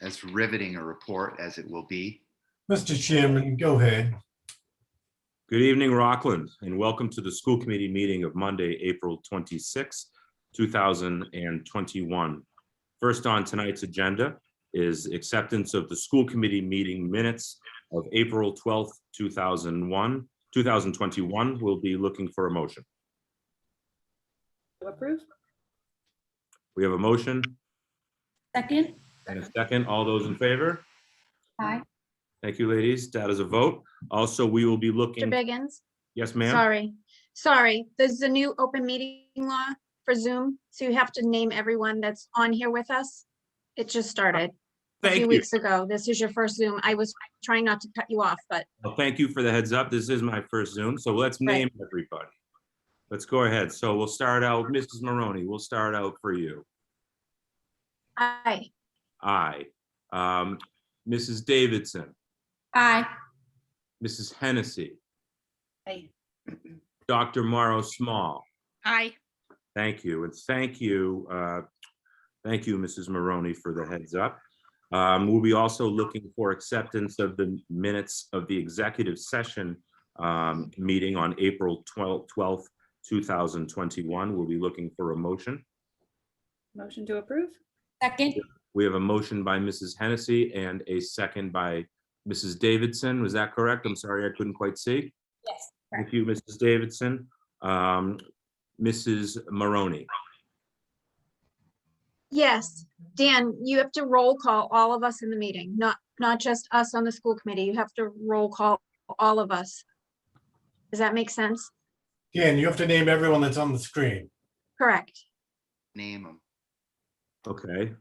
as riveting a report as it will be. Mr. Chairman, go ahead. Good evening, Rockland, and welcome to the school committee meeting of Monday, April 26, 2021. First on tonight's agenda is acceptance of the school committee meeting minutes of April 12th, 2021. We'll be looking for a motion. To approve. We have a motion Second. and a second. All those in favor? Aye. Thank you, ladies. That is a vote. Also, we will be Mr. looking. Biggins, Yes, ma'am. sorry. There's a new open meeting law for Zoom, so you have to name everyone that's on here with us. It just started a Thank few you. weeks ago. This is your first Zoom. I was trying not to cut you off, but Well, thank you for the heads up. This is my first Zoom, so let's name everybody. Let's go ahead. So we'll start out, Mrs. Maroney, we'll start out for you. aye. Aye. Mrs. Davidson, Aye. Mrs. Hennessy, Aye. Dr. Morrow Small. Aye. Thank you, and thank you, Mrs. Maroney, for the heads up. We'll be also looking for acceptance of the minutes of the executive session meeting on April 12th, 2021. We'll be looking for a motion. Motion to approve. Second. We have a motion by Mrs. Hennessy and a second by Mrs. Davidson. Was that correct? I'm sorry, I couldn't quite see. Yes. Thank you, Mrs. Davidson. Mrs. Maroney. Yes, Dan, you have to roll call all of us in the meeting, not just us on the school committee. You have to roll call all of us. Does that make sense? Dan, you have to name everyone that's on the screen. Correct. Name them. Okay,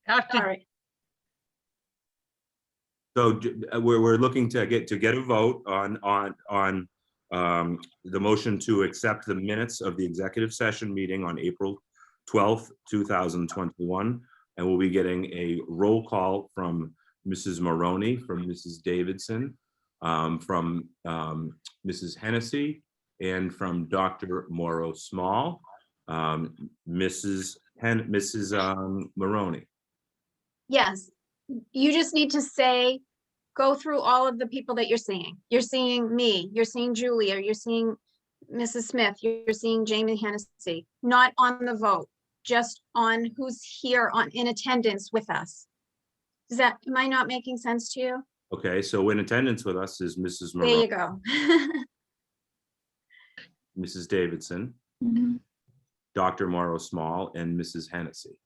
All right. so we're looking to get a vote on the motion to accept the minutes of the executive session meeting on April 12th, 2021. And we'll be getting a roll call from Mrs. Maroney, from Mrs. Davidson, from Mrs. Hennessy, and from Dr. Morrow Small. Mrs. Maroney. Yes, you just need to go through all of the people that you're seeing. You're seeing me, you're seeing Julia, you're seeing Mrs. Smith, you're seeing Jamie Hennessy, not on the vote, just on who's here in attendance with us. Am I not making sense to you? Okay, so in attendance with us is Mrs. There Maroney, you go. Mrs. Davidson, Dr. Morrow Small, and Mrs. Hennessy.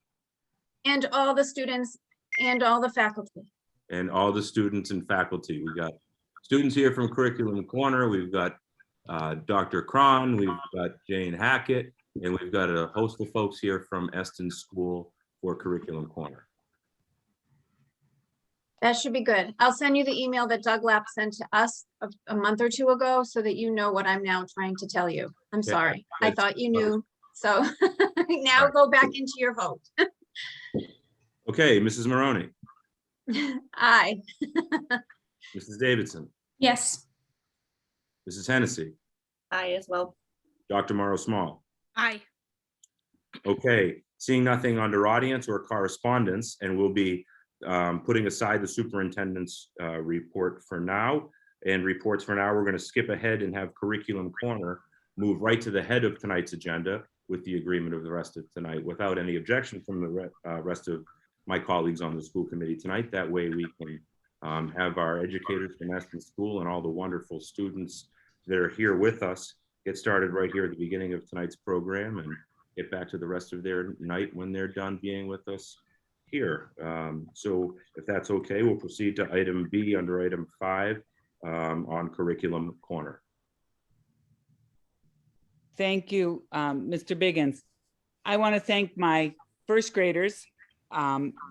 And all the students and all the faculty. And all the students and faculty. We got students here from Curriculum Corner. We've got Dr. Cron, we've got Jane Hackett, and we've got a host of folks here from Eston School for Curriculum Corner. That should be good. I'll send you the email that Doug Lapp sent to us a month or two ago so that you know what I'm now trying to tell you. I'm sorry. I that's- thought you knew. So now go back into your vote. Okay, Mrs. Maroney, Aye. Mrs. Davidson, Yes. Mrs. Hennessy, Aye as well. Dr. Morrow Small. Aye. Okay, seeing nothing under audience or correspondence, and we'll be putting aside the superintendent's report for now and reports for now. We're going to skip ahead and have Curriculum Corner move right to the head of tonight's agenda with the agreement of the rest of tonight, without any objection from the rest of my colleagues on the school committee tonight. That way we can have our educators from Eston School and all the wonderful students that are here with us get started right here at the beginning of tonight's program and get back to the rest of their night when they're done being with us here. So if that's okay, we'll proceed to item B under item 5 on Curriculum Corner. Thank you, Mr. Biggins. I want to thank my first graders,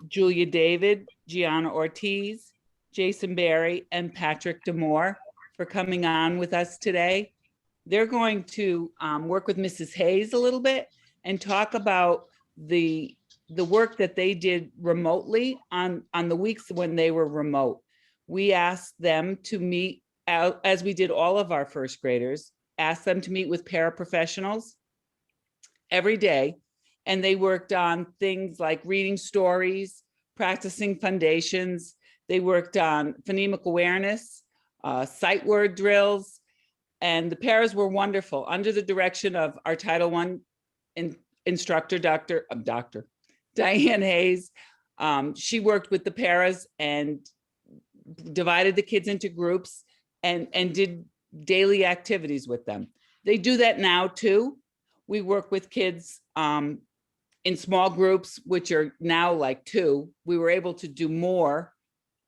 Julia David, Gianna Ortiz, Jason Barry, and Patrick Demore for coming on with us today. They're going to work with Mrs. Hayes a little bit and talk about the work that they did remotely on the weeks when they were remote. We asked them to meet out, as we did all of our first graders, asked them to meet with paraprofessionals every day. And they worked on things like reading stories, practicing foundations. They worked on phonemic awareness, sight word drills, and the paras were wonderful under the direction of our Title I instructor, Dr. Diane Hayes. She worked with the paras and divided the kids into groups and did daily activities with them. They do that now too. We work with kids in small groups, which are now like 2. We were able to do more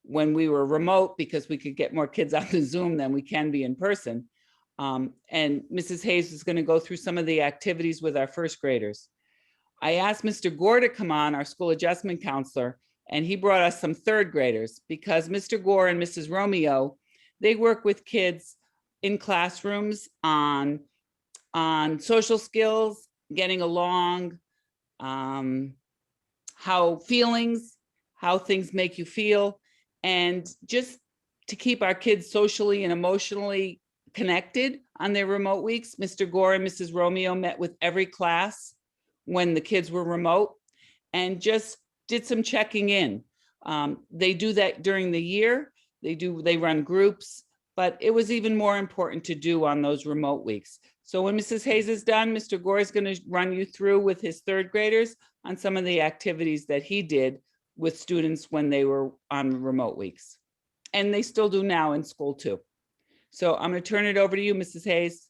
when we were remote because we could get more kids on the Zoom than we can be in person. And Mrs. Hayes is going to go through some of the activities with our first graders. I asked Mr. Gore to come on, our school adjustment counselor, and he brought us some third graders because Mr. Gore and Mrs. Romeo, they work with kids in classrooms on social skills, getting along, how things make you feel, and just to keep our kids socially and emotionally connected on their remote weeks. Mr. Gore and Mrs. Romeo met with every class when the kids were remote and just did some checking in. They do that during the year. They run groups, but it was even more important to do on those remote weeks. So when Mrs. Hayes is done, Mr. Gore is going to run you through with his third graders on some of the activities that he did with students when they were on remote weeks. And they still do now in school too. So I'm going to turn it over to you, Mrs. Hayes,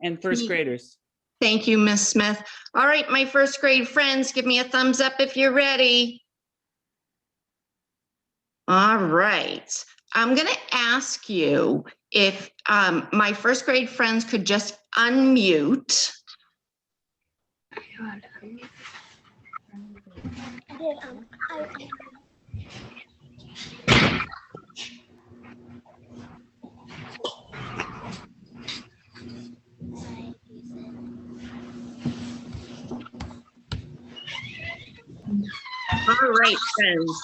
and first graders. Thank you, Miss Smith. All right, my first grade friends, give me a thumbs up if you're ready. All right, I'm going to ask you if my first grade friends could just unmute. All right, friends.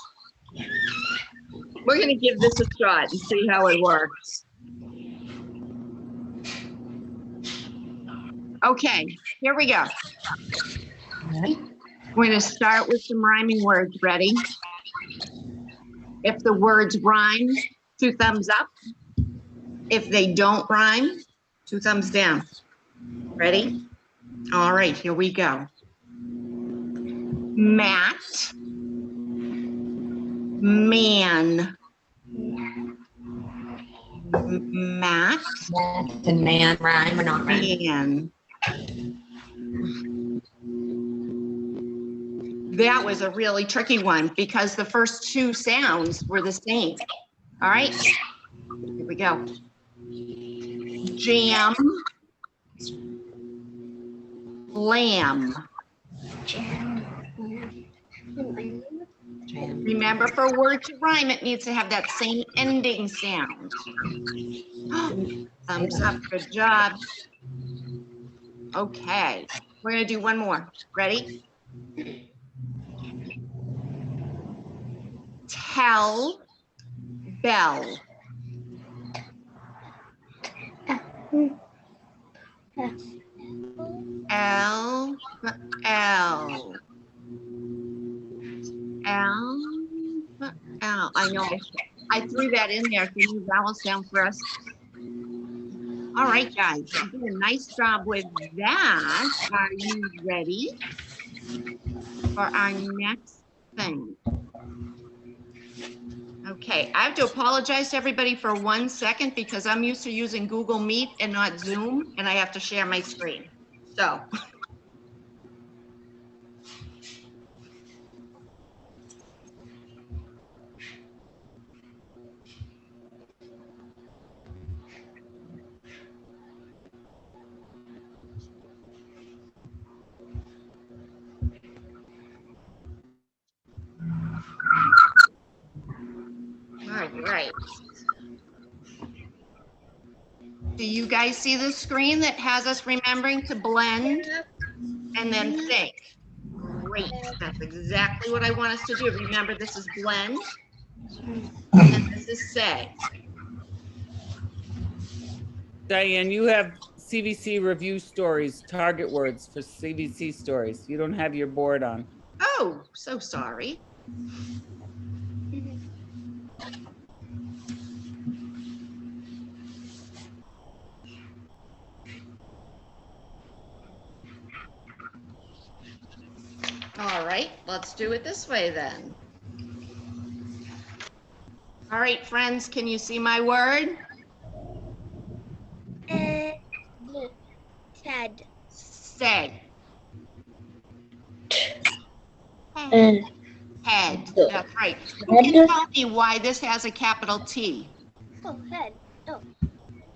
We're going to give this a shot and see how it works. Okay, here we go. We're going to start with some rhyming words. Ready? If the words rhyme, 2 thumbs up. If they don't rhyme, 2 thumbs down. Ready? All right, here we go. Mat, man, mat, And man rhyme or not rhyme? man. That was a really tricky one because the first 2 sounds were the same. All right, here we go. Jam, lamb. Remember, for a word to rhyme, it needs to have that same ending sound. Thumbs up, good job. Okay, we're gonna do one more. Ready? Tell, bell. L, L. L, L. I know I threw that in there. Can you vowel sound for us? All right, guys, you did a nice job with that. Are you ready for our next thing? Okay, I have to apologize to everybody for 1 second because I'm used to using Google Meet and not Zoom, and I have to share my screen. So. All right. Do you guys see the screen that has us remembering to blend and then think? Great, that's exactly what I want us to do. Remember, this is blend and this is say. Diane, you have CVC review stories, target words for CVC stories. You don't have your board on. Oh, so sorry. All right, let's do it this way then. All right, friends, can you see my word? Ted. Say. And Head, that's right. Who can tell me why this has a capital T? Oh, head. Oh,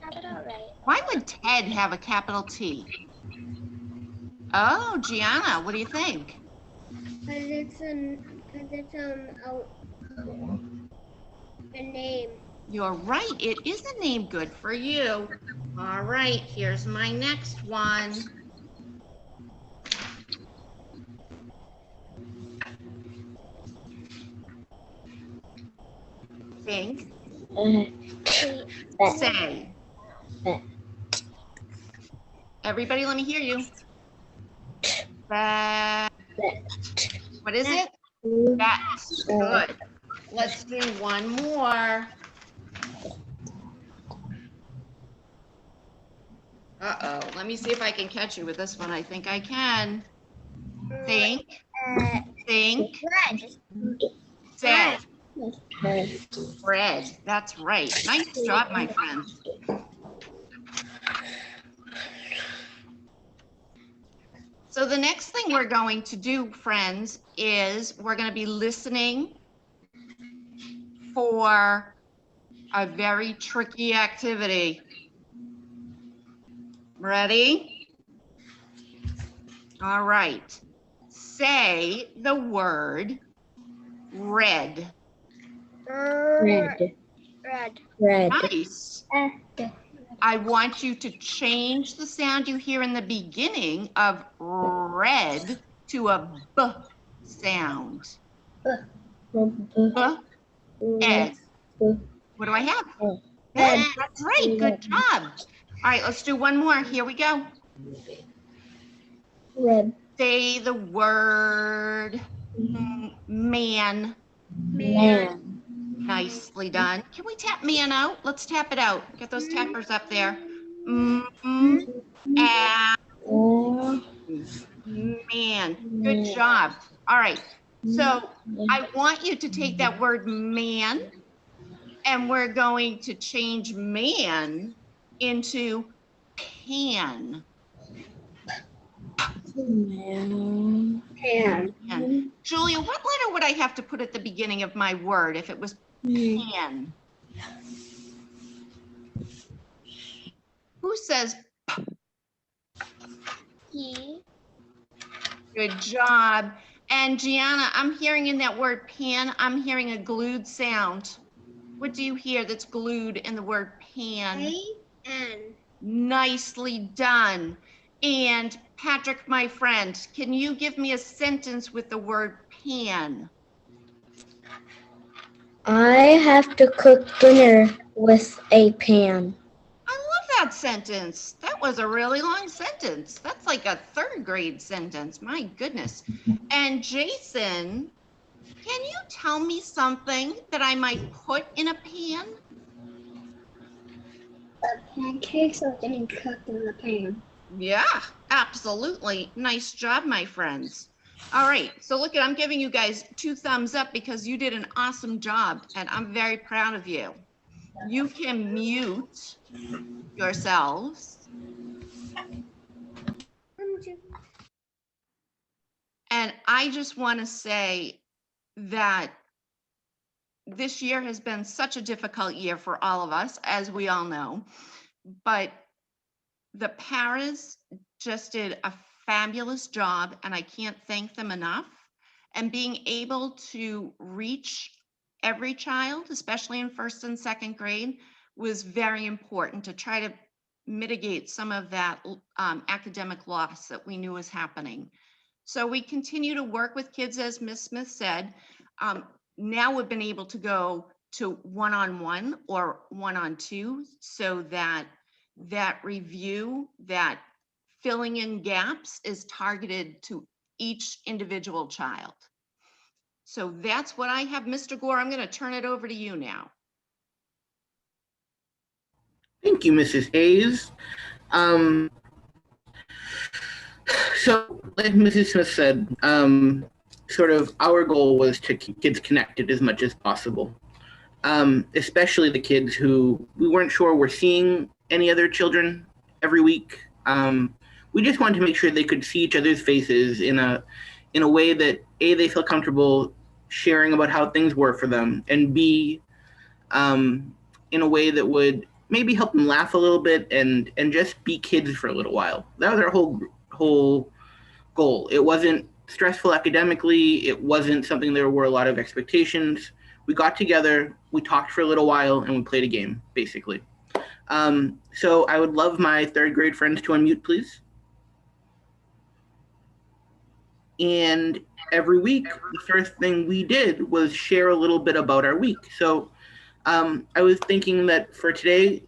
have it all right. Why would Ted have a capital T? Oh, Gianna, what do you think? A name. You're right, it is a name. Good for you. All right, here's my next one. Think, say. Everybody, let me hear you. That. What is it? That's good. Let's do one more. Uh-oh, let me see if I can catch you with this one. I think I can. Think, think, say. Bread, that's right. Nice job, my friend. So the next thing we're going to do, friends, is we're going to be listening for a very tricky activity. Ready? All right. Say the word red. Red. Nice. I want you to change the sound you hear in the beginning of red to a B sound. B, ed. What do I have? Good. That's right. Good job. All right, let's do one more. Here we go. Red. Say the word man. Man. Nicely done. Can we tap man out? Let's tap it out. Get those tappers up there. Man. Good job. All right. So I want you to take that word man and we're going to change man into pan. Pan. Pan. Julia, what letter would I have to put at the beginning of my word if it was pan? Who says P. good job? And Gianna, I'm hearing in that word pan, I'm hearing a glued sound. What do you hear that's glued in the word pan? A-N. Nicely done. And Patrick, my friend, can you give me a sentence with the word pan? I have to cook dinner with a pan. I love that sentence. That was a really long sentence. That's like a third grade sentence. My goodness. And Jason, can you tell me something that I might put in a pan? Pancakes are getting cooked in the pan. Yeah, absolutely. Nice job, my friends. All right, so look at, I'm giving you guys 2 thumbs up because you did an awesome job and I'm very proud of you. You can mute yourselves. And I just want to say that this year has been such a difficult year for all of us, as we all know, but the paras just did a fabulous job and I can't thank them enough. And being able to reach every child, especially in 1st and 2nd grade, was very important to try to mitigate some of that academic loss that we knew was happening. So we continue to work with kids, as Ms. Smith said. Now we've been able to go to one-on-one or one-on-two so that that review, that filling in gaps is targeted to each individual child. So that's what I have. Mr. Gore, I'm going to turn it over to you now. Thank you, Mrs. Hayes. So, like Mrs. Smith said, sort of our goal was to keep kids connected as much as possible, especially the kids who we weren't sure were seeing any other children every week. We just wanted to make sure they could see each other's faces in a way that A, they feel comfortable sharing about how things were for them, and B, in a way that would maybe help them laugh a little bit and just be kids for a little while. That was our whole goal. It wasn't stressful academically. It wasn't something there were a lot of expectations. We got together, we talked for a little while, and we played a game, basically. So I would love my third grade friends to unmute, please. And every week, the first thing we did was share a little bit about our week. So I was thinking that for today,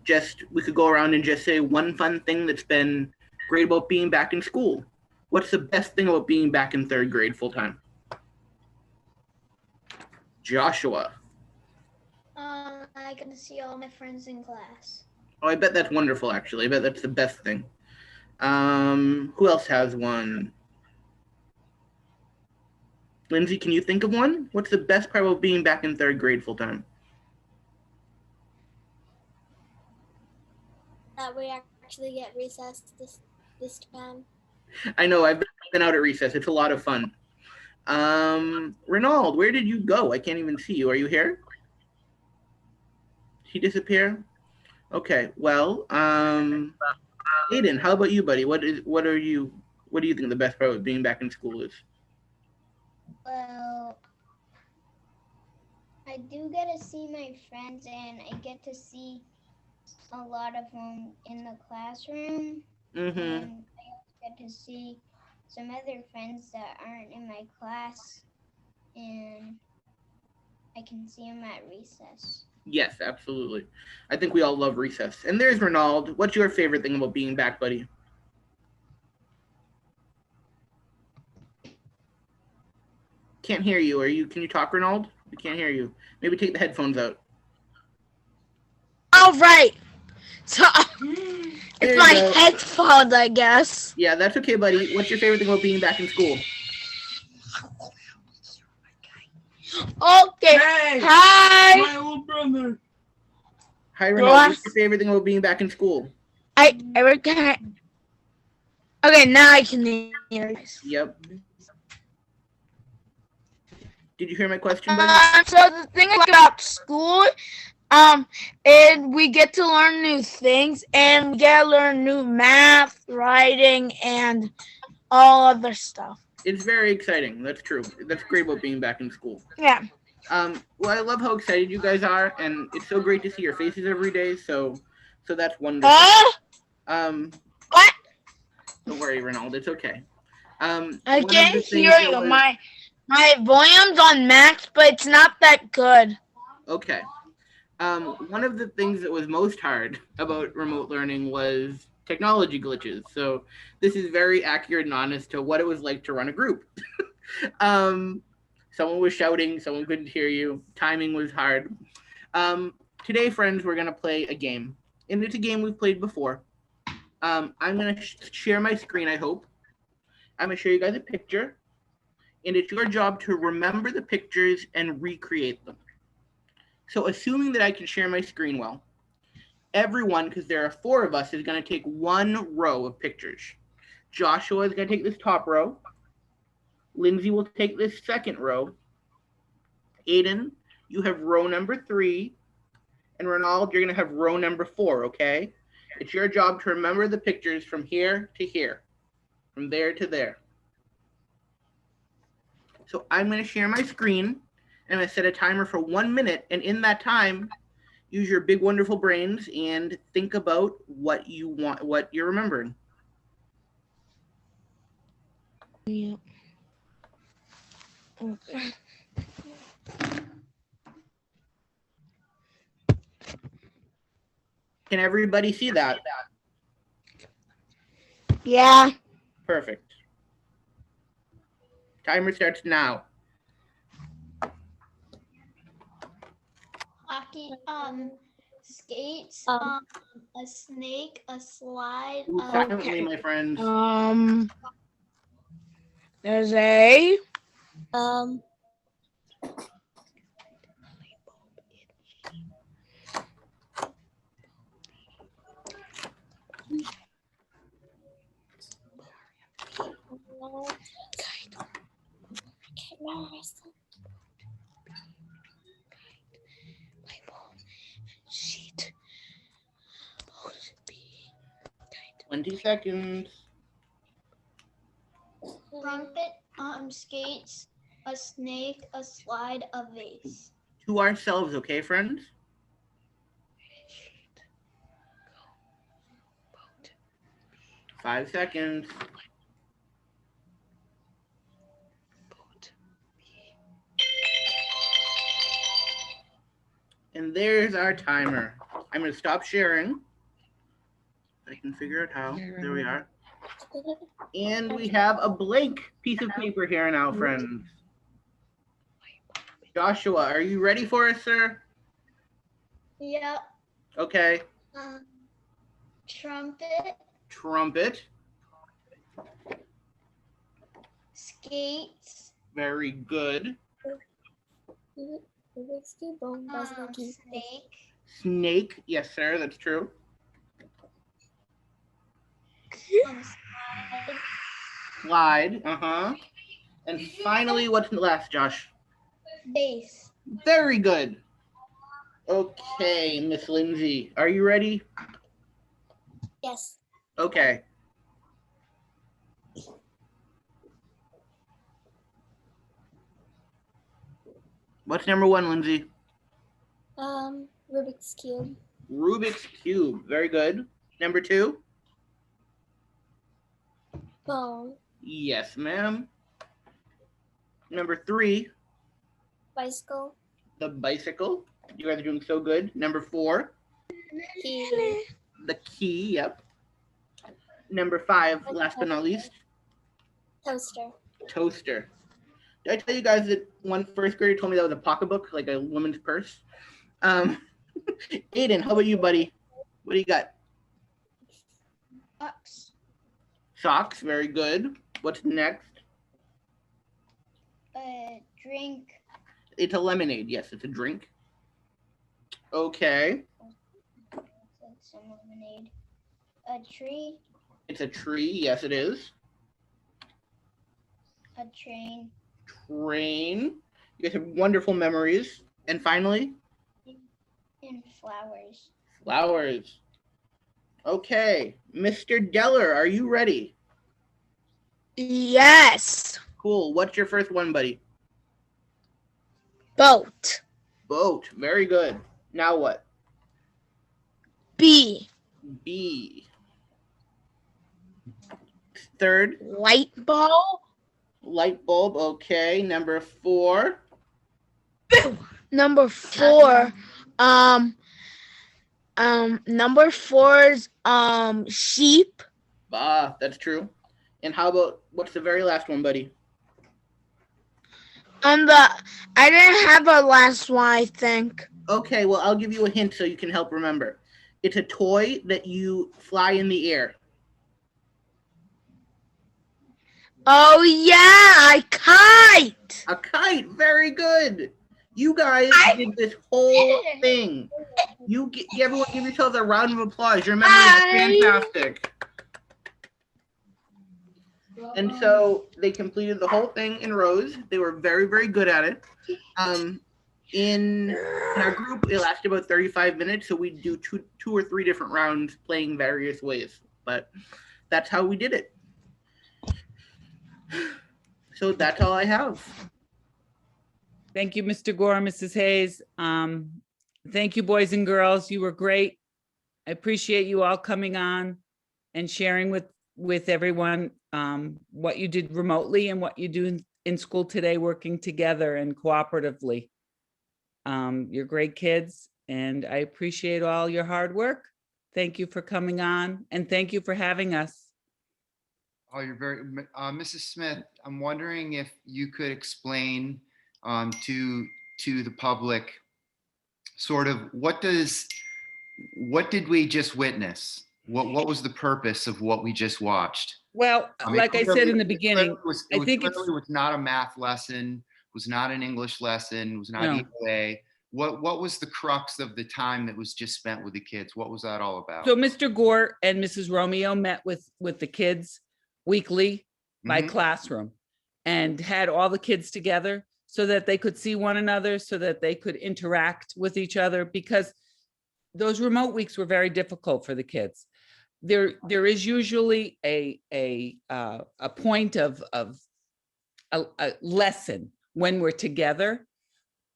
we could go around and just say one fun thing that's been great about being back in school. What's the best thing about being back in third grade full time? Joshua. I get to see all my friends in class. Oh, I bet that's wonderful, actually. I bet that's the best thing. Who else has one? Lindsay, can you think of one? What's the best part about being back in third grade full time? That we actually get recess this time. I know, I've been out at recess. It's a lot of fun. Renaud, where did you go? I can't even see you. Are you here? Did he disappear? Okay, well, Aiden, how about you, buddy? What do you think the best part of being back in school is? Well, I do get to see my friends, and I get to see a lot of them in the classroom. Mm-hmm. And I also get to see some other friends that aren't in my class, and I can see them at recess. Yes, absolutely. I think we all love recess. And there's Renaud. What's your favorite thing about being back, buddy? Can't hear you. Can you talk, Renaud? We can't hear you. Maybe take the headphones out. All right. So There it's you my go. headphones, I guess. Yeah, that's okay, buddy. What's your favorite thing about being back in school? Okay. Hey, Hi. my little brother. Hi, Renaud. What's your favorite thing about being back in school? I can. Okay, now I can hear you. Yep. Did you hear my question, buddy? So the thing about school, and we get to learn new things, and we get to learn new math, writing, and all other stuff. It's very exciting. That's true. That's great about being back in school. Yeah. Well, I love how excited you guys are, and it's so great to see your faces every day. So that's wonderful. What? Don't worry, Renaud. It's okay. I can't hear you. My volume's on max, but it's not that good. Okay. One of the things that was most hard about remote learning was technology glitches. So this is very accurate and honest to what it was like to run a group. Someone was shouting, someone couldn't hear you, timing was hard. Today, friends, we're gonna play a game. And it's a game we've played before. I'm gonna share my screen, I hope. I'm gonna show you guys a picture. And it's your job to remember the pictures and recreate them. So assuming that I can share my screen well, everyone, because there are 4 of us, is going to take one row of pictures. Joshua is going to take this top row. Lindsay will take this second row. Aiden, you have row number 3. And Renaud, you're going to have row number 4, okay? It's your job to remember the pictures from here to here, from there to there. So I'm going to share my screen, and I'm going to set a timer for 1 minute. And in that time, use your big, wonderful brains and think about what you want, what you're remembering. Yeah. Okay. Can everybody see that? Yeah. Perfect. Timer starts now. Skates, Um, a snake, a slide. Move silently, my friends. There's a Um, sheet. 20 seconds. trumpet, skates, a snake, a slide, a vase. To ourselves, okay, friends? Boat. 5 seconds. And there's our timer. I'm going to stop sharing. I can figure out how. There we are. And we have a blank piece of paper here now, friends. Joshua, are you ready for us, sir? Yep. Okay. Trumpet, Trumpet. skates, Very good. snake, Snake. Yes, sir. That's true. slide, Slide. Uh-huh. And finally, what's last, Josh? vase. Very good. Okay, Miss Lindsay, are you ready? Yes. Okay. What's number 1, Lindsay? Rubik's Cube. Rubik's Cube. Very good. Number 2? Bone. Yes, ma'am. Number 3? Bicycle. The bicycle. You guys are doing so good. Number 4? Key. The key. Yep. Number 5, last but not least, Toaster. toaster. Did I tell you guys that one first grader told me that was a pocketbook, like a woman's purse? Aiden, how about you, buddy? What do you got? Box. Socks. Very good. What's next? A drink. It's a lemonade. Yes, it's a drink. Okay. Some lemonade. A tree. It's a tree. Yes, it is. A train. Train. You guys have wonderful memories. And finally, And flowers. flowers. Okay. Mr. Deller, are you ready? Yes. Cool. What's your first one, buddy? Boat. Boat. Very good. Now what? B. B. Third, Light bulb. light bulb. Okay. Number 4. Number 4. Number 4's sheep. Ah, that's true. And how about, what's the very last one, buddy? I didn't have a last one, I think. Okay, well, I'll give you a hint so you can help remember. It's a toy that you fly in the air. Oh yeah, a kite. A kite. Very good. You guys did this whole thing. Everyone give yourselves a round of applause. Your memory is fantastic. And so they completed the whole thing in rows. They were very, very good at it. In our group, it lasted about 35 minutes, so we do two or three different rounds playing various ways. But that's how we did it. So that's all I have. Thank you, Mr. Gore, Mrs. Hayes. Thank you, boys and girls. You were great. I appreciate you all coming on and sharing with everyone what you did remotely and what you do in school today, working together and cooperatively. You're great kids, and I appreciate all your hard work. Thank you for coming on, and thank you for having us. Oh, you're very, Mrs. Smith, I'm wondering if you could explain to the public sort of what did we just witness? What was the purpose of what we just watched? Well, I mean, like I said in the it beginning, I think it's, clearly was not a math lesson, was not an English lesson, was not No. ELA. What was the crux of the time that was just spent with the kids? What was that all about? so Mr. Gore and Mrs. Romeo met with the kids weekly by Mhm. classroom and had all the kids together so that they could see one another, so that they could interact with each other, because those remote weeks were very difficult for the kids. There is usually a point of a lesson when we're together.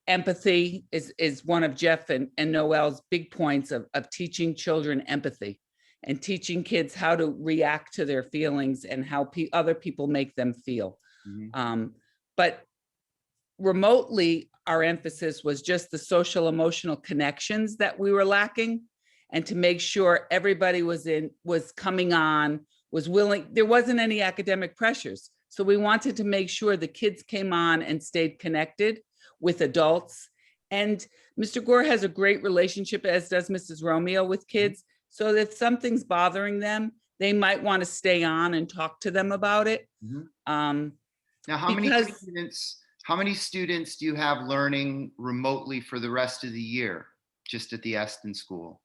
Empathy is one of Jeff and Noel's big points of teaching children empathy and teaching kids how to react to their feelings and how other people make them feel. Mhm. But remotely, our emphasis was just the social emotional connections that we were lacking, and to make sure everybody was coming on, was willing. There wasn't any academic pressures. So we wanted to make sure the kids came on and stayed connected with adults. And Mr. Gore has a great relationship, as does Mrs. Romeo, with kids. So if something's bothering them, they might want to stay on and talk to them about it. Mhm. Um, Now, because- how many students do you have learning remotely for the rest of the year, just at the Eston School?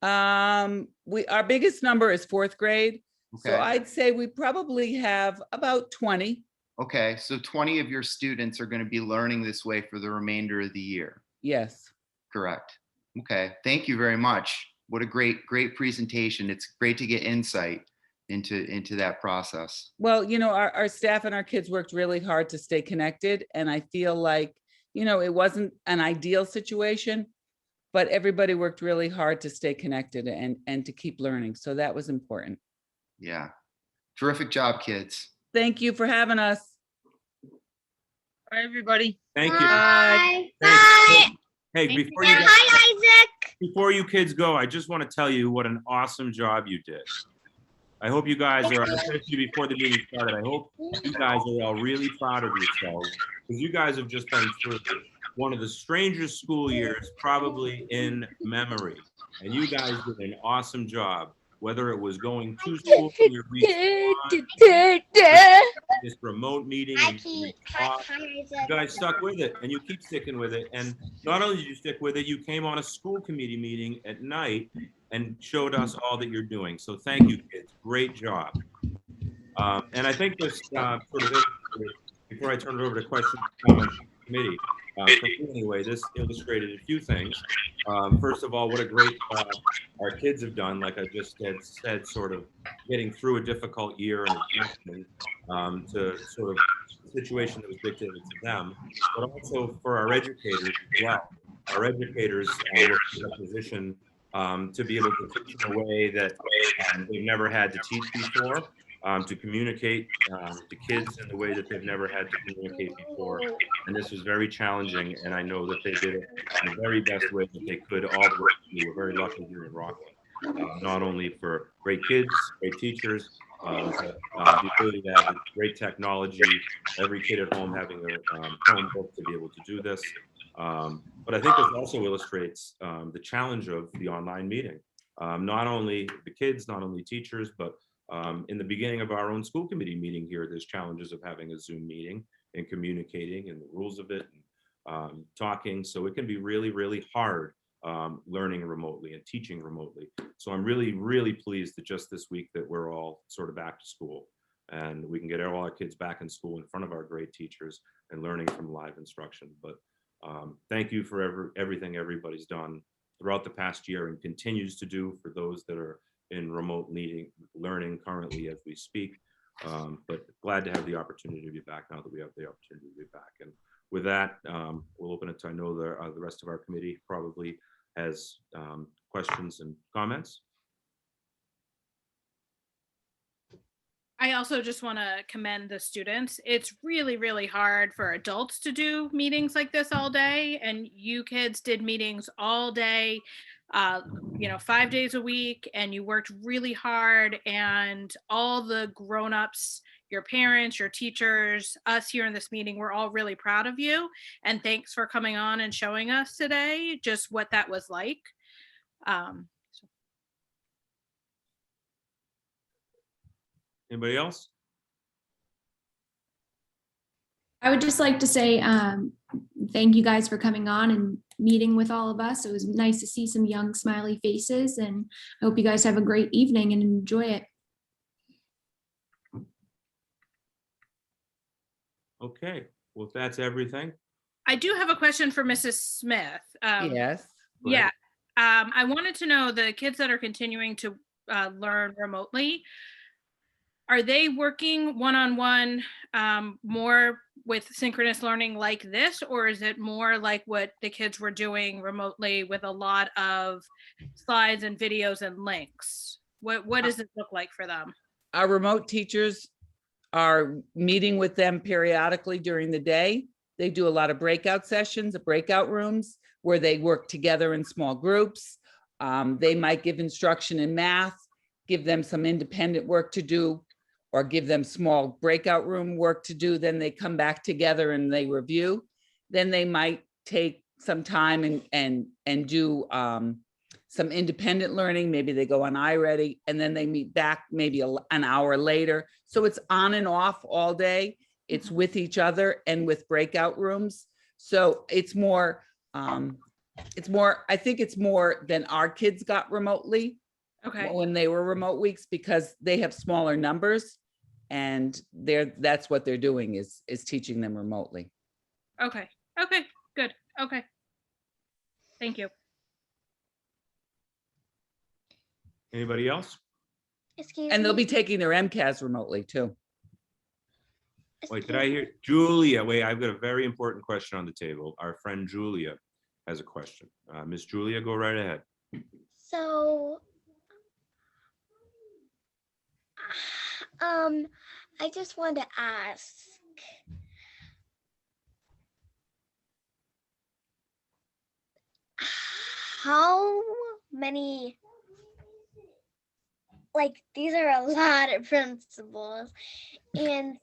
Our biggest number is fourth grade. So Okay. I'd say we probably have about 20. Okay, so 20 of your students are going to be learning this way for the remainder of the year. Yes. Correct. Okay, thank you very much. What a great presentation. It's great to get insight into that process. Well, our staff and our kids worked really hard to stay connected. And I feel like, it wasn't an ideal situation, but everybody worked really hard to stay connected and to keep learning. So that was important. Yeah. Terrific job, kids. Thank you for having us. Bye, everybody. Thank you. Bye. Thanks. Hey, before you, Hi, Isaac. before you kids go, I just want to tell you what an awesome job you did. I hope you guys are, I said to you before the meeting started, I hope you guys are all really proud of yourselves, because you guys have just been through one of the strangest school years probably in memory. And you guys did an awesome job, whether it was going to school from your this remote meeting. And you guys stuck with it, and you keep sticking with it. And not only did you stick with it, you came on a school committee meeting at night and showed us all that you're doing. So thank you, kids. Great job. And I think this sort of, before I turn it over to questions from the committee, for me anyway, this illustrated a few things. First of all, what a great our kids have done, like I just had said, sort of getting through a difficult year and adjusting to sort of a situation that was dictated to them, but also for our educators as well. Our educators were in a position to be able to teach in a way that they've never had to teach before, to communicate to kids in the way that they've never had to communicate before. And this was very challenging, and I know that they did it in the very best way that they could all the way. We were very lucky here in Rockland, not only for great kids, great teachers, but the ability to have great technology, every kid at home having a Chromebook to be able to do this. But I think this also illustrates the challenge of the online meeting. Not only the kids, not only teachers, but in the beginning of our own school committee meeting here, there's challenges of having a Zoom meeting and communicating and the rules of it and talking. So it can be really, really hard learning remotely and teaching remotely. So I'm really, really pleased that just this week that we're all sort of back to school and we can get all our kids back in school in front of our great teachers and learning from live instruction. But thank you for everything everybody's done throughout the past year and continues to do for those that are in remote learning currently as we speak. But glad to have the opportunity to be back now that we have the opportunity to be back. And with that, we'll open it to, I know the rest of our committee probably has questions and comments. I also just want to commend the students. It's really, really hard for adults to do meetings like this all day. And you kids did meetings all day, 5 days a week, and you worked really hard, and all the grown-ups your parents, your teachers, us here in this meeting, we're all really proud of you. And thanks for coming on and showing us today just what that was like. Anybody else? I would just like to say thank you guys for coming on and meeting with all of us. It was nice to see some young smiley faces, and I hope you guys have a great evening and enjoy it. Okay, well, if that's everything. I do have a question for Mrs. Smith. Yes. Go ahead. Yeah, I wanted to know the kids that are continuing to learn remotely, are they working one-on-one more with synchronous learning like this, or is it more like what the kids were doing remotely with a lot of slides and videos and links? What does it look like for them? Our remote teachers are meeting with them periodically during the day. They do a lot of breakout sessions, breakout rooms where they work together in small groups. They might give instruction in math, give them some independent work to do, or give them small breakout room work to do. Then they come back together and they review. Then they might take some time and do some independent learning. Maybe they go on iReady and then they meet back maybe an hour later. So it's on and off all day. It's with each other and with breakout rooms. So it's more, I think it's more than our kids got remotely. Okay. When they were remote weeks, because they have smaller numbers and that's what they're doing is teaching them remotely. Okay. Good. Okay. Thank you. Anybody else? Excuse And they'll me. be taking their MCAS remotely too. Wait, did I hear Julia? Wait, I've got a very important question on the table. Our friend Julia has a question. Miss Julia, go right ahead. So, I just wanted to ask, how many, like, these are a lot of principals, and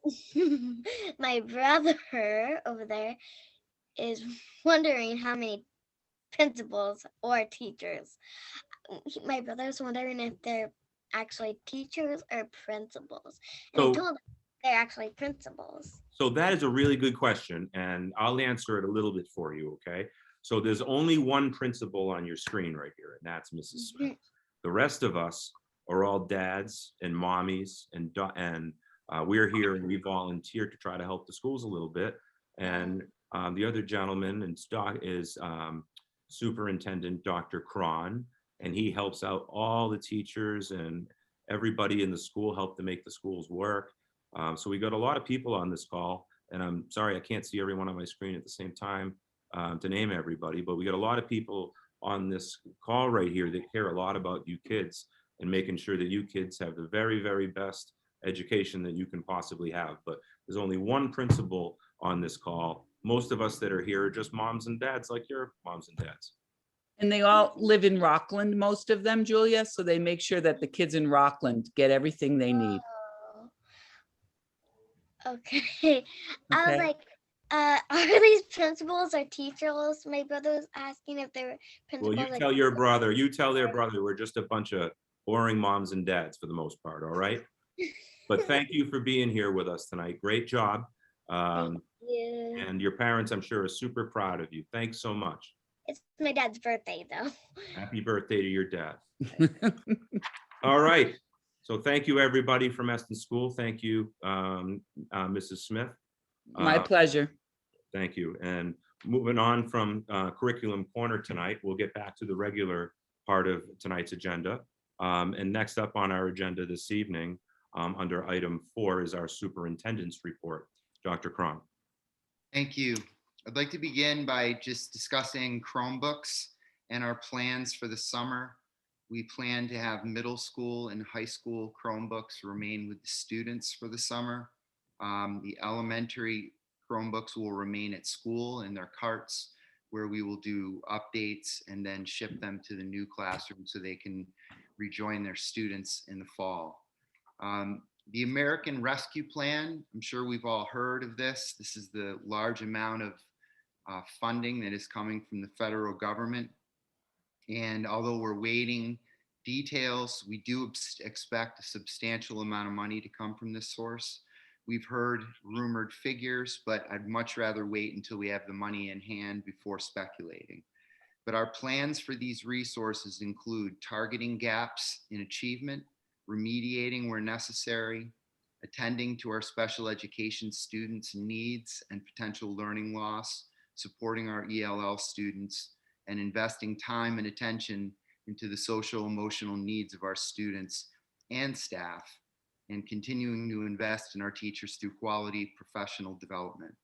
my brother over there is wondering how many principals or teachers. My brother's wondering if they're actually teachers or principals. And I So- told him they're actually principals. So that is a really good question, and I'll answer it a little bit for you, okay? So there's only one principal on your screen right here, and that's Mrs. Smith. The rest of us are all dads and mommies, and we're here and we volunteer to try to help the schools a little bit. And the other gentleman is Superintendent Dr. Cron, and he helps out all the teachers and everybody in the school, help to make the schools work. So we got a lot of people on this call, and I'm sorry I can't see everyone on my screen at the same time to name everybody, but we got a lot of people on this call right here that care a lot about you kids and making sure that you kids have the very, very best education that you can possibly have. But there's only one principal on this call. Most of us that are here are just moms and dads like your moms and dads. And they all live in Rockland, most of them, Julia. So they make sure that the kids in Rockland get everything they need. Okay. I was Okay. like, are these principals or teachers? My brother was asking if they were Well, principals. you tell your brother, you tell their brother, we're just a bunch of boring moms and dads for the most part, all right? But thank you for being here with us tonight. Great job. Yeah. And your parents, I'm sure, are super proud of you. Thanks so much. It's my dad's birthday though. Happy birthday to your dad. All right. So thank you, everybody from Eston School. Thank you, Mrs. Smith. My pleasure. Thank you. And moving on from Curriculum Corner tonight, we'll get back to the regular part of tonight's agenda. And next up on our agenda this evening, under item 4, is our superintendent's report. Dr. Cron. Thank you. I'd like to begin by just discussing Chromebooks and our plans for the summer. We plan to have middle school and high school Chromebooks remain with the students for the summer. The elementary Chromebooks will remain at school in their carts, where we will do updates and then ship them to the new classroom so they can rejoin their students in the fall. The American Rescue Plan, I'm sure we've all heard of this. This is the large amount of funding that is coming from the federal government. And although we're waiting details, we do expect a substantial amount of money to come from this source. We've heard rumored figures, but I'd much rather wait until we have the money in hand before speculating. But our plans for these resources include targeting gaps in achievement, remediating where necessary, attending to our special education students' needs and potential learning loss, supporting our ELL students, and investing time and attention into the social emotional needs of our students and staff, and continuing to invest in our teachers through quality professional development.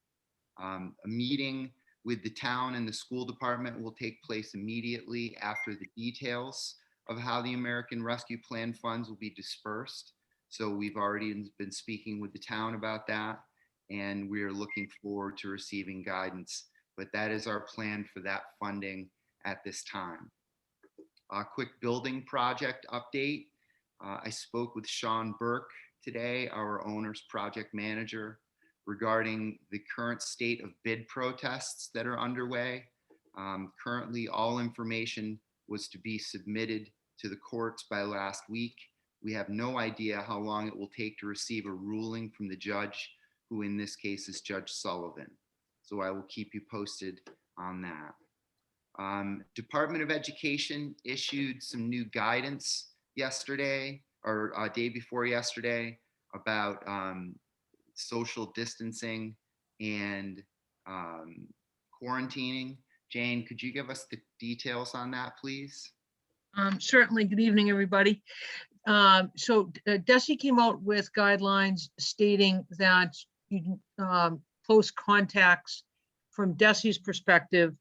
A meeting with the town and the school department will take place immediately after the details of how the American Rescue Plan funds will be dispersed. So we've already been speaking with the town about that, and we are looking forward to receiving guidance. But that is our plan for that funding at this time. A quick building project update. I spoke with Sean Burke today, our owner's project manager, regarding the current state of bid protests that are underway. Currently, all information was to be submitted to the courts by last week. We have no idea how long it will take to receive a ruling from the judge, who in this case is Judge Sullivan. So I will keep you posted on that. Department of Education issued some new guidance yesterday, or day before yesterday, about social distancing and quarantining. Jane, could you give us the details on that, please? Certainly. Good evening, everybody. DESE came out with guidelines stating that close contacts, from DESE's perspective,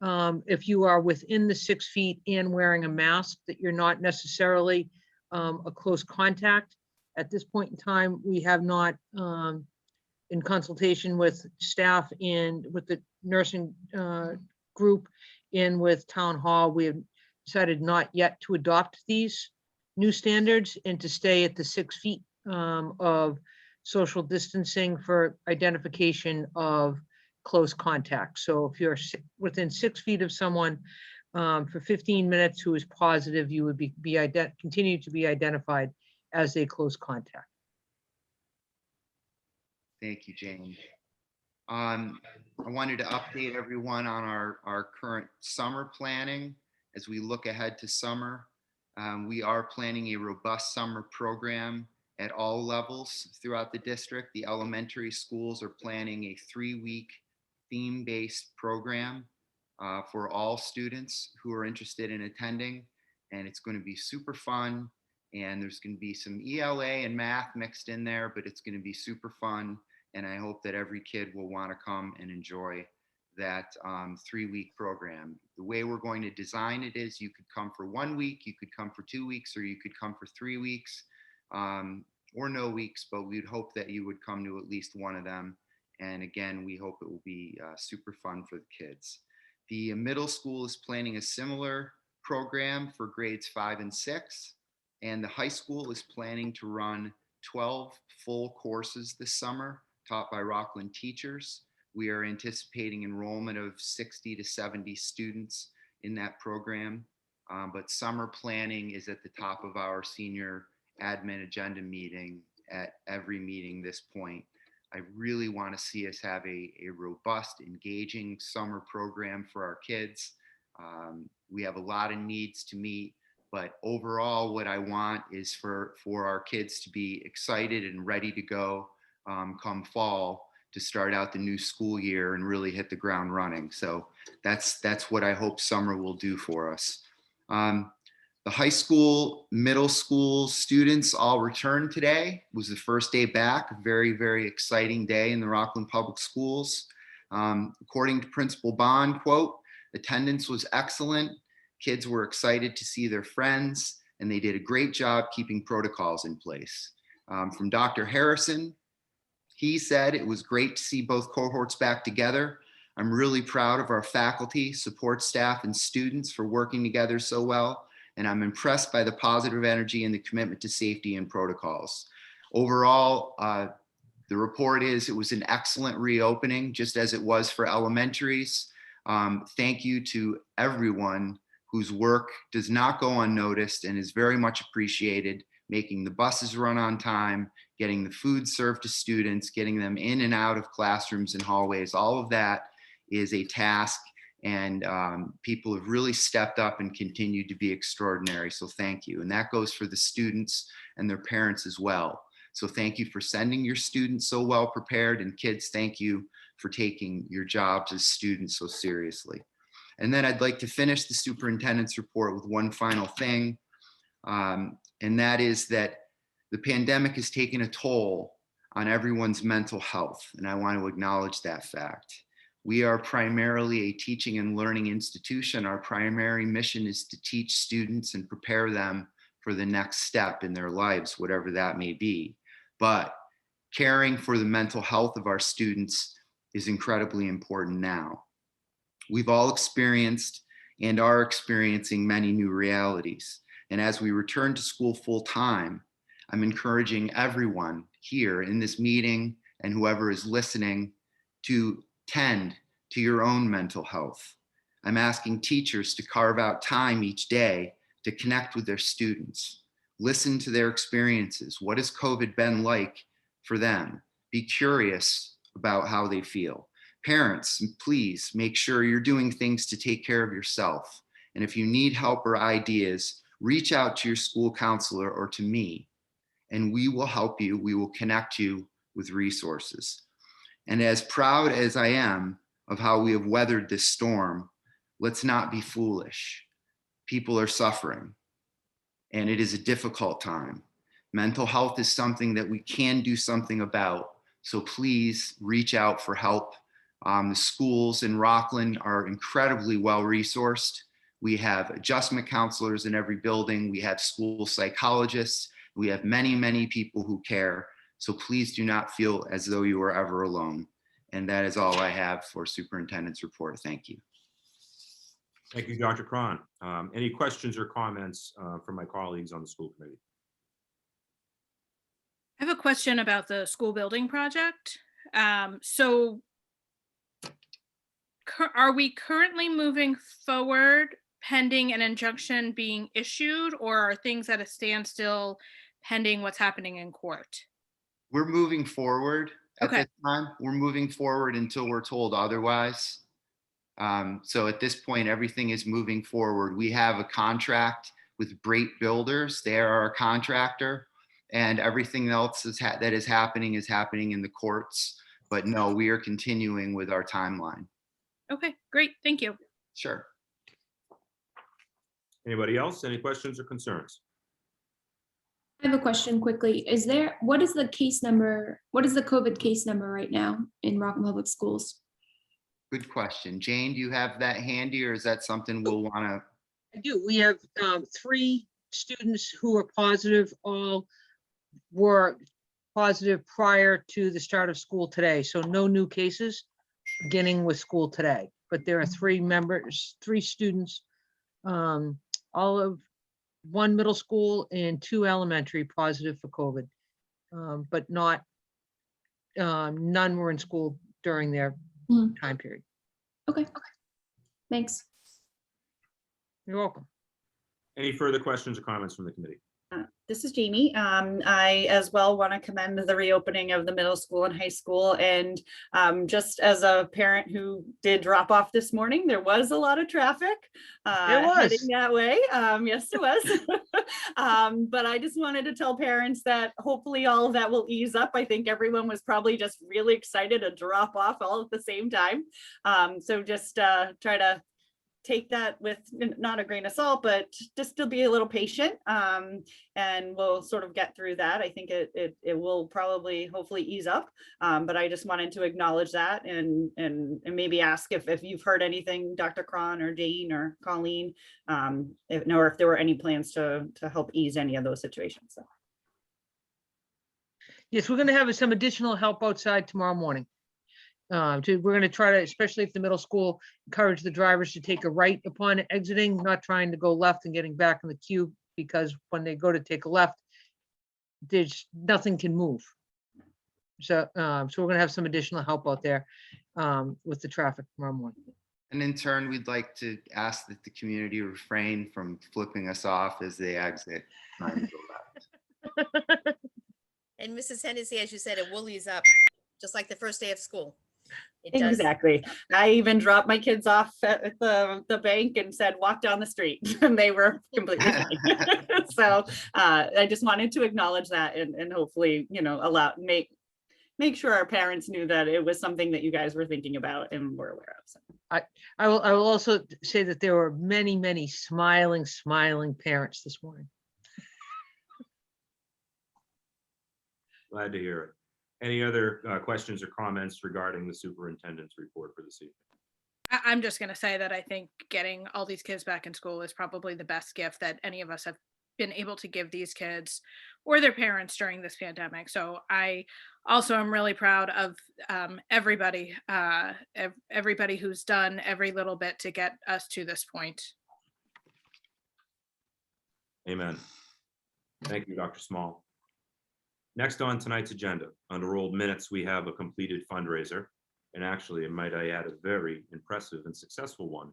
if you are within the 6 feet and wearing a mask, that you're not necessarily a close contact. At this point in time, we have not, in consultation with staff and with the nursing group and with town hall, we have decided not yet to adopt these new standards and to stay at the 6 feet of social distancing for identification of close contact. So if you're within 6 feet of someone for 15 minutes who is positive, you would continue to be identified as a close contact. Thank you, Jane. I wanted to update everyone on our current summer planning. As we look ahead to summer, we are planning a robust summer program at all levels throughout the district. The elementary schools are planning a 3-week theme-based program for all students who are interested in attending, and it's going to be super fun. And there's going to be some ELA and math mixed in there, but it's going to be super fun. And I hope that every kid will want to come and enjoy that 3-week program. The way we're going to design it is you could come for 1 week, you could come for 2 weeks, or you could come for 3 weeks, or no weeks, but we'd hope that you would come to at least one of them. And again, we hope it will be super fun for the kids. The middle school is planning a similar program for grades 5 and 6. And the high school is planning to run 12 full courses this summer, taught by Rockland teachers. We are anticipating enrollment of 60 to 70 students in that program. But summer planning is at the top of our senior admin agenda meeting at every meeting this point. I really want to see us have a robust, engaging summer program for our kids. We have a lot of needs to meet. But overall, what I want is for our kids to be excited and ready to go come fall to start out the new school year and really hit the ground running. So that's what I hope summer will do for us. The high school, middle school students all returned today. It was the first day back, a very, very exciting day in the Rockland Public Schools. According to Principal Bond, quote, attendance was excellent. Kids were excited to see their friends, and they did a great job keeping protocols in place. From Dr. Harrison, he said it was great to see both cohorts back together. I'm really proud of our faculty, support staff, and students for working together so well, and I'm impressed by the positive energy and the commitment to safety and protocols. Overall, the report is it was an excellent reopening, just as it was for elementaries. Thank you to everyone whose work does not go unnoticed and is very much appreciated, making the buses run on time, getting the food served to students, getting them in and out of classrooms and hallways. All of that is a task, and people have really stepped up and continued to be extraordinary. So thank you. And that goes for the students and their parents as well. So thank you for sending your students so well prepared, and kids, thank you for taking your jobs as students so seriously. And then I'd like to finish the superintendent's report with one final thing. And that is that the pandemic has taken a toll on everyone's mental health. And I want to acknowledge that fact. We are primarily a teaching and learning institution. Our primary mission is to teach students and prepare them for the next step in their lives, whatever that may be. But caring for the mental health of our students is incredibly important now. We've all experienced and are experiencing many new realities. And as we return to school full time, I'm encouraging everyone here in this meeting and whoever is listening to tend to your own mental health. I'm asking teachers to carve out time each day to connect with their students, listen to their experiences. What has COVID been like for them? Be curious about how they feel. Parents, please make sure you're doing things to take care of yourself. And if you need help or ideas, reach out to your school counselor or to me, and we will help you. We will connect you with resources. And as proud as I am of how we have weathered this storm, let's not be foolish. People are suffering, and it is a difficult time. Mental health is something that we can do something about. So please reach out for help. The schools in Rockland are incredibly well-resourced. We have adjustment counselors in every building. We have school psychologists. We have many, many people who care. So please do not feel as though you are ever alone. And that is all I have for superintendent's report. Thank you. Thank you, Dr. Cron. Any questions or comments from my colleagues on the school committee? I have a question about the school building project. So are we currently moving forward pending an injunction being issued, or are things at a standstill pending what's happening in court? We're moving forward at Okay. this time. We're moving forward until we're told otherwise. So at this point, everything is moving forward. We have a contract with Brait Builders. They are our contractor, and everything else that is happening in the courts. But no, we are continuing with our timeline. Okay, great. Thank you. Sure. Anybody else? Any questions or concerns? I have a question quickly. What is the case number? What is the COVID case number right now in Rockland Public Schools? Good question. Jane, do you have that handy, or is that something we'll want to? I do. We have 3 students who are positive. All were positive prior to the start of school today. So no new cases beginning with school today. But there are 3 students, all of 1 middle school and 2 elementary positive for COVID. But not, none were in school during their time period. Okay. Thanks. You're welcome. Any further questions or comments from the committee? This is Jamie. I as well want to commend the reopening of the middle school and high school. And just as a parent who did drop off this morning, there was a lot of traffic heading that way. Yes, it was. But I just wanted to tell parents that hopefully all of that will ease up. I think everyone was probably just really excited to drop off all at the same time. So just try to take that with not a grain of salt, but just to be a little patient, and we'll sort of get through that. I think it will probably hopefully ease up, but I just wanted to acknowledge that and maybe ask if you've heard anything, Dr. Cron or Jane or Colleen, if there were any plans to help ease any of those situations. So. Yes, we're going to have some additional help outside tomorrow morning. We're going to try to, especially if the middle school, encourage the drivers to take a right upon exiting, not trying to go left and getting back in the queue, because when they go to take a left, there's nothing can move. So, so we're gonna have some additional help out there with the traffic tomorrow morning. And in turn, we'd like to ask that the community refrain from flipping us off as they exit. Trying to go left. And Mrs. Hennessy, as you said, it will ease up, just like the first day of school. It does. Exactly. I even dropped my kids off at the bank and said, walk down the street, and they were completely fine. So I just wanted to acknowledge that and hopefully, you know, make sure our parents knew that it was something that you guys were thinking about and were aware of. So. I will also say that there were many smiling parents this morning. Glad to hear it. Any other questions or comments regarding the superintendent's report for this evening? I'm just going to say that I think getting all these kids back in school is probably the best gift that any of us have been able to give these kids or their parents during this pandemic. So I also am really proud of everybody who's done every little bit to get us to this point. Amen. Thank you, Dr. Small. Next on tonight's agenda, under old minutes, we have a completed fundraiser. And actually, might I add, a very impressive and successful one.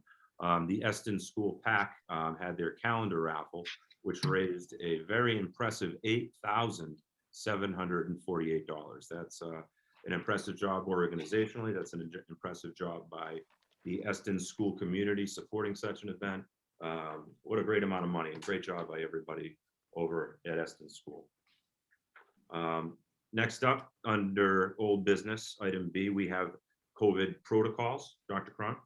The Eston School PAC had their calendar raffle, which raised a very impressive $8,748. That's an impressive job organizationally. That's an impressive job by the Eston school community supporting such an event. What a great amount of money, and great job by everybody over at Eston School. Next up, under old business, item B, we have COVID protocols. Dr. Cron.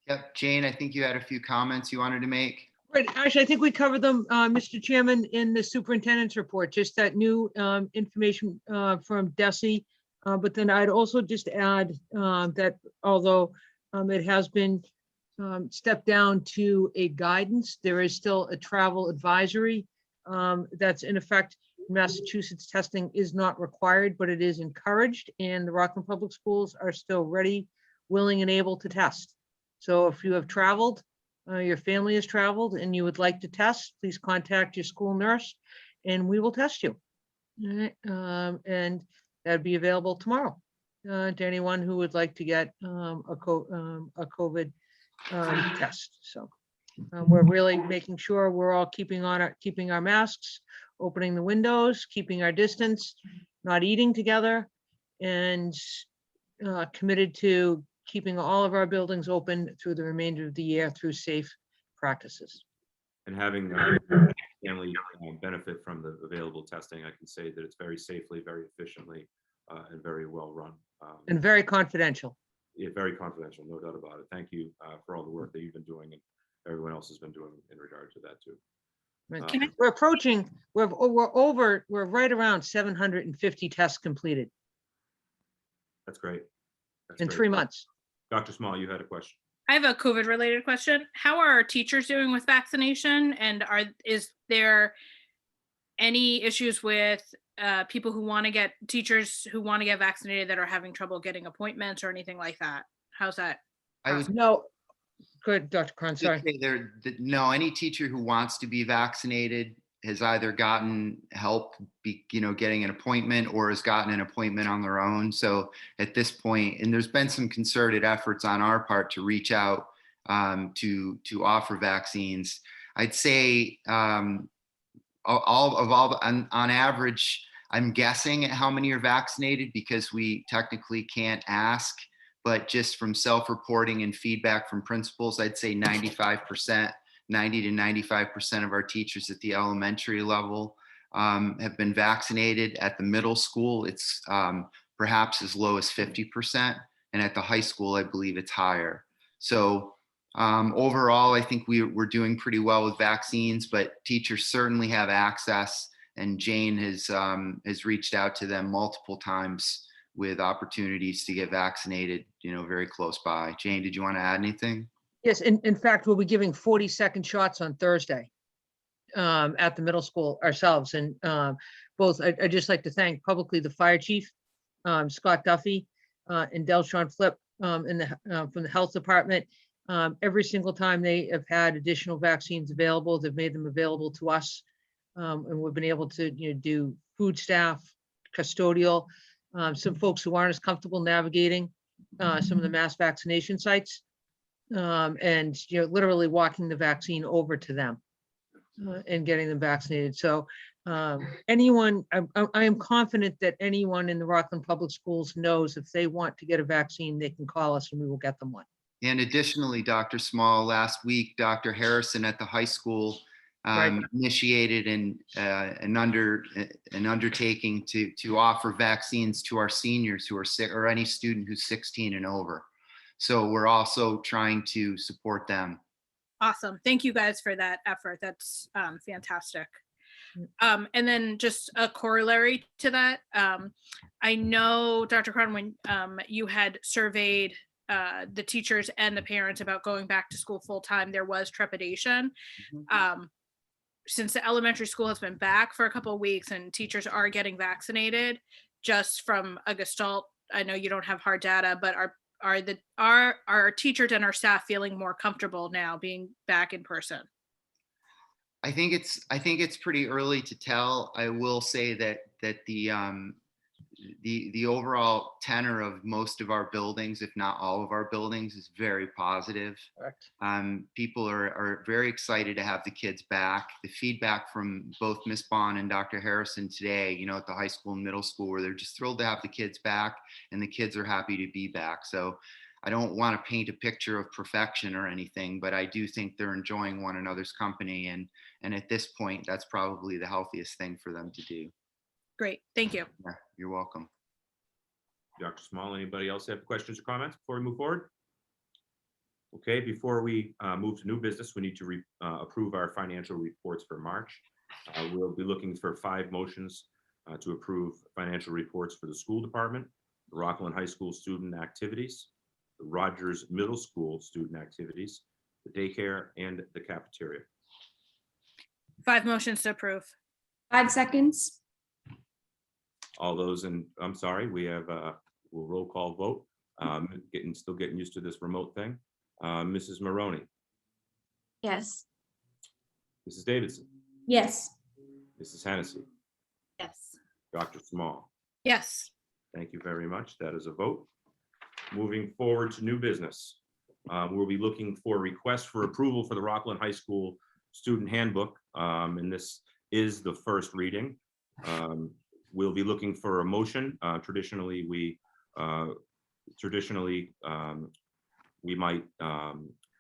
Yep, Jane, I think you had a few comments you wanted to make. Right, actually, I think we covered them, Mr. Chairman, in the superintendent's report, just that new information from DESE. But then I'd also just add that although it has been stepped down to a guidance, there is still a travel advisory that's in effect. Massachusetts testing is not required, but it is encouraged, and the Rockland Public Schools are still ready, willing, and able to test. So if you have traveled, your family has traveled, and you would like to test, please contact your school nurse, and we will test you. All right, and that'd be available tomorrow to anyone who would like to get a COVID test. So we're really making sure we're all keeping our masks, opening the windows, keeping our distance, not eating together, and committed to keeping all of our buildings open through the remainder of the year through safe practices. And having family benefit from the available testing, I can say that it's very safely, very efficiently, and very well run. And very confidential. Yeah, very confidential, no doubt about it. Thank you for all the work that you've been doing and everyone else has been doing in regard to that too. Right. We're right around 750 tests completed. That's great. That's in great. 3 months. Dr. Small, you had a question. I have a COVID related question. How are our teachers doing with vaccination? And is there any issues with people who want to get vaccinated that are having trouble getting appointments or anything like that? How's that? No. Good, Dr. Cron, sorry. No, any teacher who wants to be vaccinated has either gotten help, getting an appointment, or has gotten an appointment on their own. So at this point, and there's been some concerted efforts on our part to reach out to offer vaccines. I'd say on average, I'm guessing at how many are vaccinated because we technically can't ask. But just from self-reporting and feedback from principals, I'd say 95%, 90 to 95% of our teachers at the elementary level have been vaccinated. At the middle school, it's perhaps as low as 50%. And at the high school, I believe it's higher. So overall, I think we're doing pretty well with vaccines, but teachers certainly have access. And Jane has reached out to them multiple times with opportunities to get vaccinated, very close by. Jane, did you want to add anything? Yes, in fact, we'll be giving 40-second shots on Thursday at the middle school ourselves. And both, I'd just like to thank publicly the fire chief, Scott Duffy, and Delshon Flip from the health department. Every single time they have had additional vaccines available, they've made them available to us And we've been able to, do food staff, custodial, some folks who aren't as comfortable navigating some of the mass vaccination sites. And, literally walking the vaccine over to them and getting them vaccinated. So anyone, I am confident that anyone in the Rockland Public Schools knows if they want to get a vaccine, they can call us and we will get them one. And additionally, Dr. Small, last week, Dr. Harrison at the high school Right. initiated an undertaking to offer vaccines to our seniors who are sick, or any student who's 16 and over. So we're also trying to support them. Awesome. Thank you guys for that effort. That's fantastic. And then just a corollary to that, I know, Dr. Cron, when you had surveyed the teachers and the parents about going back to school full time, there was trepidation. Since the elementary school has been back for a couple of weeks and teachers are getting vaccinated, just from a Gestalt, I know you don't have hard data, but are our teachers and our staff feeling more comfortable now being back in person? I think it's pretty early to tell. I will say that the overall tenor of most of our buildings, if not all of our buildings, is very positive. Correct. People are very excited to have the kids back. The feedback from both Ms. Bond and Dr. Harrison today, at the high school and middle school, where they're just thrilled to have the kids back, and the kids are happy to be back. So I don't want to paint a picture of perfection or anything, but I do think they're enjoying one another's company. And at this point, that's probably the healthiest thing for them to do. Great. Thank you. Yeah, you're welcome. Dr. Small, anybody else have questions or comments before we move forward? Okay, before we move to new business, we need to approve our financial reports for March. We'll be looking for 5 motions to approve financial reports for the school department, the Rockland High School student activities, the Rogers Middle School student activities, the daycare, and the cafeteria. 5 motions to approve. 5 seconds. All those I'm sorry, we have we'll roll call vote. Still getting used to this remote thing. Mrs. Maroney, Yes. Mrs. Davidson, Yes. Mrs. Hennessy, Yes. Dr. Small. Yes. Thank you very much. That is a vote. Moving forward to new business. We'll be looking for requests for approval for the Rockland High School student handbook. And this is the first reading. We'll be looking for a motion. Traditionally, we might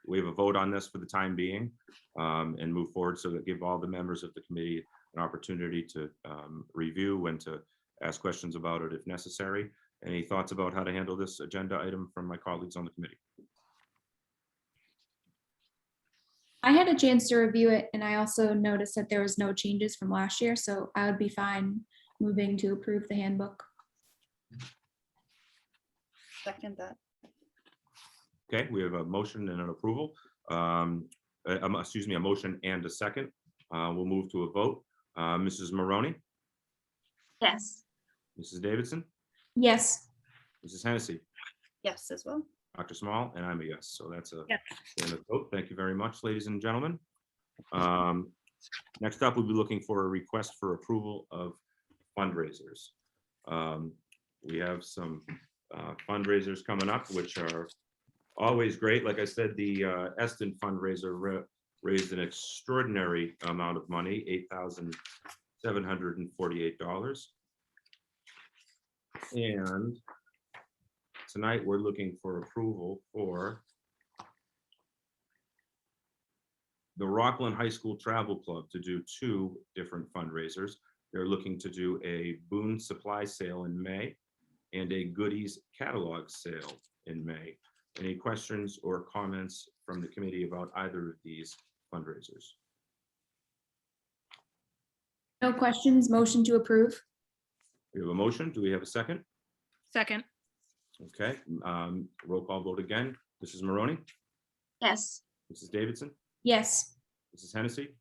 we have a vote on this for the time being and move forward, so that give all the members of the committee an opportunity to review and to ask questions about it if necessary. Any thoughts about how to handle this agenda item from my colleagues on the committee? I had a chance to review it, and I also noticed that there was no changes from last year, so I would be fine moving to approve the handbook. Second that. Okay, we have a motion and an approval. Excuse me, a motion and a second. We'll move to a vote. Mrs. Maroney, Yes. Mrs. Davidson, Yes. Mrs. Hennessy, Yes, as well. Dr. Small, and I'm a yes. So that's a Yes. standard vote. Thank you very much, ladies and gentlemen. Next up, we'll be looking for a request for approval of fundraisers. We have some fundraisers coming up, which are always great. Like I said, the Eston fundraiser raised an extraordinary amount of money, $8,748. And tonight we're looking for approval for the Rockland High School Travel Club to do 2 different fundraisers. They're looking to do a Boone supply sale in May and a goodies catalog sale in May. Any questions or comments from the committee about either of these fundraisers? No questions. Motion to approve. We have a motion. Do we have a second? Second. Okay, roll call vote again. Mrs. Maroney, Yes. Mrs. Davidson, Yes. Mrs. Hennessy,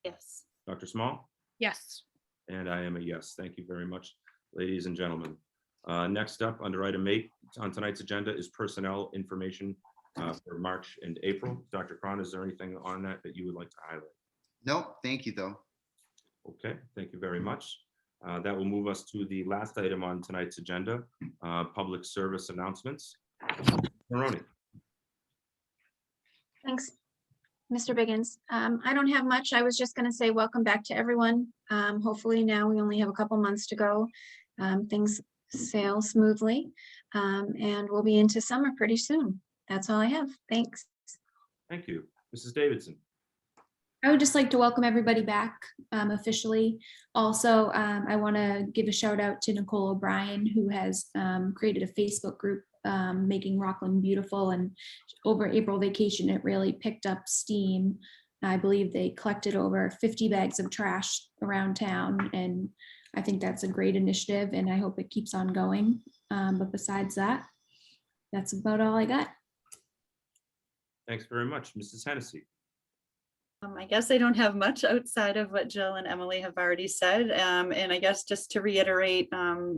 Yes. Dr. Small, Yes. and I am a yes. Thank you very much, ladies and gentlemen. Next up, under item 8 on tonight's agenda is personnel information for March and April. Dr. Cron, is there anything on that you would like to highlight? Nope, thank you though. Okay, thank you very much. That will move us to the last item on tonight's agenda, public service announcements. Maroney. Thanks, Mr. Biggins. I don't have much. I was just going to say welcome back to everyone. Hopefully now we only have a couple months to go. Things sail smoothly, and we'll be into summer pretty soon. That's all I have. Thanks. Thank you. Mrs. Davidson. I would just like to welcome everybody back officially. Also, I want to give a shout out to Nicole O'Brien, who has created a Facebook group making Rockland beautiful. And over April vacation, it really picked up steam. I believe they collected over 50 bags of trash around town. And I think that's a great initiative and I hope it keeps on going. But besides that, that's about all I got. Thanks very much. Mrs. Hennessy. I guess I don't have much outside of what Jill and Emily have already said. And I guess just to reiterate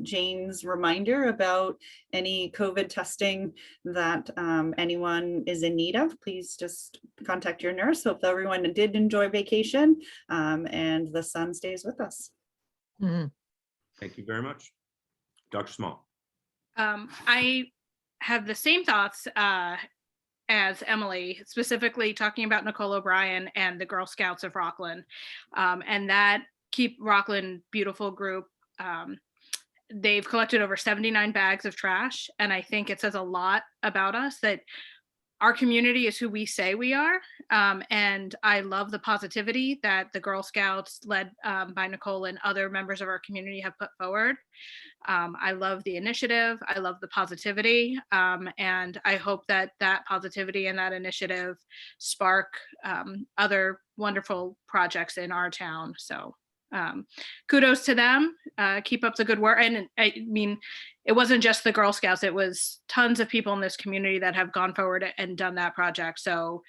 Jane's reminder about any COVID testing that anyone is in need of, please just contact your nurse. Hope everyone did enjoy vacation and the sun stays with us. Thank you very much. Dr. Small. I have the same thoughts as Emily, specifically talking about Nicole O'Brien and the Girl Scouts of Rockland, and that Keep Rockland Beautiful group. They've collected over 79 bags of trash, and I think it says a lot about us that our community is who we say we are. And I love the positivity that the Girl Scouts led by Nicole and other members of our community have put forward. I love the initiative. I love the positivity. And I hope that that positivity and that initiative spark other wonderful projects in our town. So kudos to them. Keep up the good work. And I mean, it wasn't just the Girl Scouts, it was tons of people in this community that have gone forward and done that project. So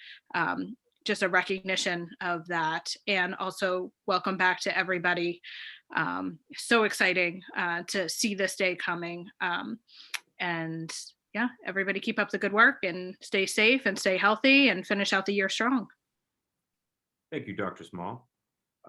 just a recognition of that. And also welcome back to everybody. So exciting to see this day coming. And yeah, everybody keep up the good work and stay safe and stay healthy and finish out the year strong. Thank you, Dr. Small.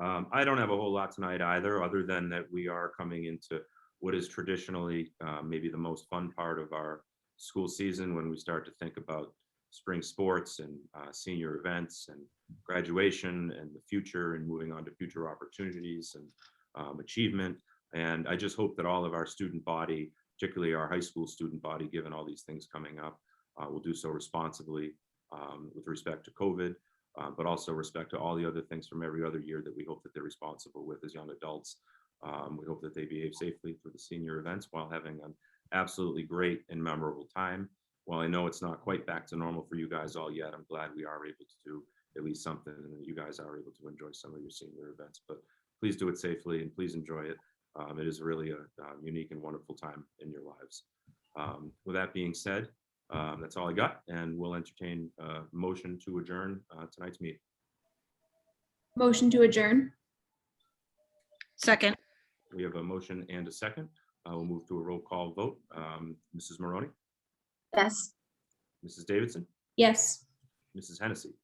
I don't have a whole lot tonight either, other than that we are coming into what is traditionally maybe the most fun part of our school season, when we start to think about spring sports and senior events and graduation and the future and moving on to future opportunities and achievement. And I just hope that all of our student body, particularly our high school student body, given all these things coming up, will do so responsibly with respect to COVID. But also respect to all the other things from every other year that we hope that they're responsible with as young adults. We hope that they behave safely through the senior events while having an absolutely great and memorable time. While I know it's not quite back to normal for you guys all yet, I'm glad we are able to do at least something and that you guys are able to enjoy some of your senior events. But please do it safely and please enjoy it. It is really a unique and wonderful time in your lives. With that being said, that's all I got, and we'll entertain a motion to adjourn tonight's meeting. Motion to adjourn. Second. We have a motion and a second. We'll move to a roll call vote. Mrs. Maroney? Yes. Mrs. Davidson? Yes. Mrs. Hennessy?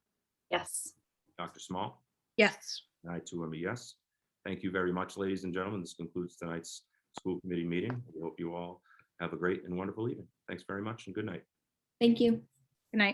Yes. Dr. Small? Yes. I too am a yes. Thank you very much, ladies and gentlemen. This concludes tonight's school committee meeting. We hope you all have a great and wonderful evening. Thanks very much and good night. Thank you. Good night.